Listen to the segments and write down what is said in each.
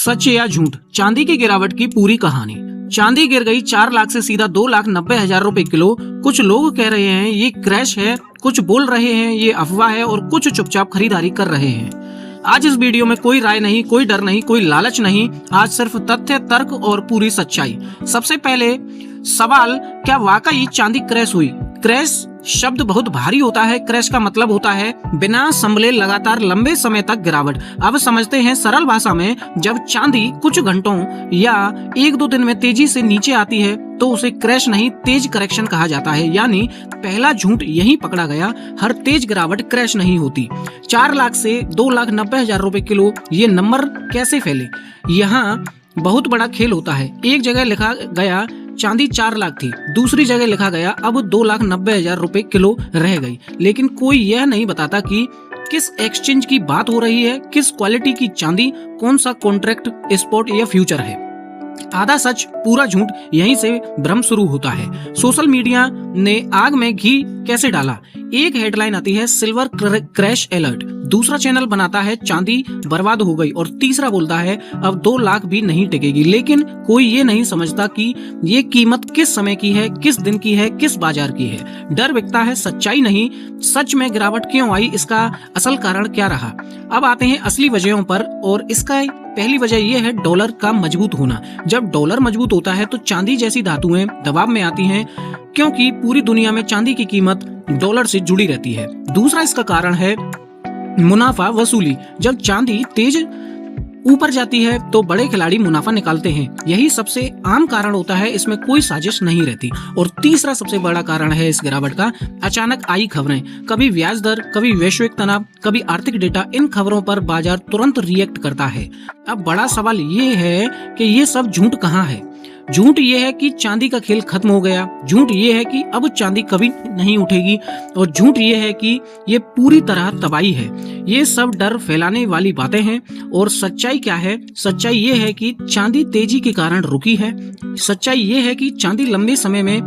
सच या झूठ, चांदी की गिरावट की पूरी कहानी। चांदी गिर गई 4 लाख से सीधा 2,90,000 रुपए किलो। कुछ लोग कह रहे हैं ये क्रैश है, कुछ बोल रहे हैं ये अफवाह है और कुछ चुपचाप खरीदारी कर रहे हैं। आज इस वीडियो में कोई राय नहीं, कोई डर नहीं, कोई लालच नहीं, आज सिर्फ तथ्य, तर्क और पूरी सच्चाई। सबसे पहले सवाल, क्या वाकई चांदी क्रैश हुई? क्रैश शब्द बहुत भारी होता है। क्रैश का मतलब होता है बिना संभले लगातार लंबे समय तक गिरावट। अब समझते हैं सरल भाषा में, जब चांदी कुछ घंटों या 1-2 दिन में तेजी से नीचे आती है तो उसे क्रैश नहीं, तेज करेक्शन कहा जाता है। यानी पहला झूठ यहीं पकड़ा गया, हर तेज गिरावट क्रैश नहीं होती। 4 लाख से 2,90,000 रुपए किलो, ये नंबर कैसे फैले? यहाँ बहुत बड़ा खेल होता है। एक जगह लिखा गया चांदी 4 लाख थी, दूसरी जगह लिखा गया अब 2,90,000 रुपए किलो रह गई, लेकिन कोई यह नहीं बताता कि किस एक्सचेंज की बात हो रही है, किस क्वालिटी की चांदी, कौन सा कॉन्ट्रैक्ट, स्पॉट या फ्यूचर है। आधा सच पूरा झूठ, यहीं से भ्रम शुरू होता है। सोशल मीडिया ने आग में घी कैसे डाला? एक हेडलाइन आती है सिल्वर क्रैश अलर्ट, दूसरा चैनल बनाता है चांदी बर्बाद हो गई और तीसरा बोलता है अब 2 लाख भी नहीं टिकेगी। लेकिन कोई ये नहीं समझता कि ये कीमत किस समय की है, किस दिन की है, किस बाजार की है। डर बिकता है, सच्चाई नहीं। सच में गिरावट क्यों आई, इसका असल कारण क्या रहा? अब आते हैं असली वजहों पर, और इसका पहली वजह यह है डॉलर का मजबूत होना। जब डॉलर मजबूत होता है तो चांदी जैसी धातुएं दबाव में आती हैं, क्योंकि पूरी दुनिया में चांदी की कीमत डॉलर से जुड़ी रहती है। दूसरा इसका कारण है मुनाफा वसूली। जब चांदी तेज ऊपर जाती है तो बड़े खिलाड़ी मुनाफा निकालते हैं, यही सबसे आम कारण होता है, इसमें कोई साजिश नहीं रहती। और तीसरा सबसे बड़ा कारण है इस गिरावट का अचानक आई खबरें। कभी ब्याज दर, कभी वैश्विक तनाव, कभी आर्थिक डेटा। इन खबरों पर बाजार तुरंत रिएक्ट करता है। अब बड़ा सवाल ये है कि ये सब झूठ कहाँ है? झूठ ये है कि चांदी का खेल खत्म हो गया, झूठ ये है कि अब चांदी कभी नहीं उठेगी, और झूठ ये है कि ये पूरी तरह तबाही है। ये सब डर फैलाने वाली बातें हैं। और सच्चाई क्या है? सच्चाई ये है कि चांदी तेजी के कारण रुकी है। सच्चाई ये है कि चांदी लंबे समय में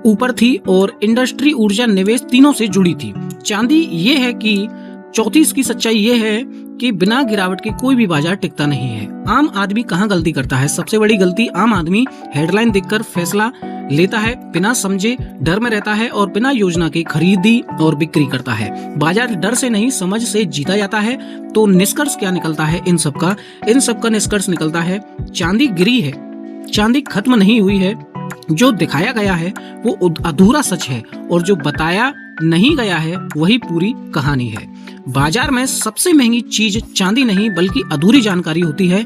ऊपर थी और इंडस्ट्री, ऊर्जा, निवेश तीनों से जुड़ी थी। चांदी ये है कि चौथी इसकी सच्चाई ये है कि बिना गिरावट के कोई भी बाजार टिकता नहीं है। आम आदमी कहाँ गलती करता है? सबसे बड़ी गलती, आम आदमी हेडलाइन देखकर फैसला लेता है, बिना समझे डर में रहता है और बिना योजना के खरीदी और बिक्री करता है। बाजार डर से नहीं, समझ से जीता जाता है। तो निष्कर्ष क्या निकलता है इन सब का? इन सब का निष्कर्ष निकलता है चांदी गिरी है, चांदी खत्म नहीं हुई है। जो दिखाया गया है वो अधूरा सच है, और जो बताया नहीं गया है वही पूरी कहानी है। बाजार में सबसे महंगी चीज चांदी नहीं बल्कि अधूरी जानकारी होती है।